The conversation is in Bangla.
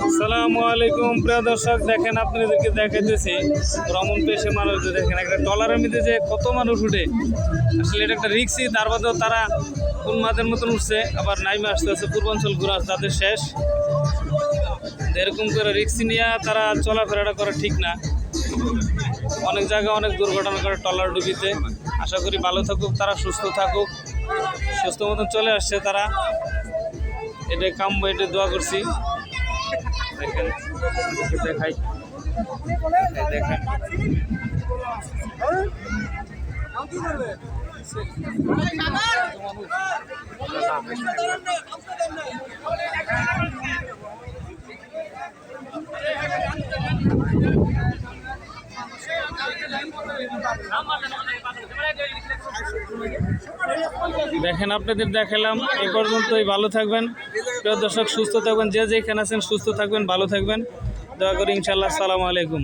আসসালামু আলাইকুম প্রিয় দর্শক, দেখেন আপনাদেরকে দেখাইতেছি ভ্রমণ পেশে মানুষদের। দেখেন একটা ট্রলারের মধ্যে যে কত মানুষ উঠে, আসলে এটা একটা রিক্সি। তার বাদেও তারা উন্মাদের মতন উঠছে, আবার নাইমে আসতে আসতে পূর্বাঞ্চল ঘোরা তাদের শেষ। এরকম করে রিক্সি নিয়ে তারা চলাফেরাটা করা ঠিক না। অনেক জায়গায় অনেক দুর্ঘটনা করে ট্রলার ডুবিতে। আশা করি ভালো থাকুক তারা, সুস্থ থাকুক, সুস্থ মতন চলে আসছে তারা। এটাই কাম্য, এটা দোয়া করছি। দেখেন দেখাই, দেখেন দেখেন আপনাদের দেখালাম। এ পর্যন্তই, ভালো থাকবেন প্রিয় দর্শক, সুস্থ থাকবেন। যে যেখানে আছেন সুস্থ থাকবেন, ভালো থাকবেন, দোয়া করি ইনশাআল্লাহ। আসসালামু আলাইকুম।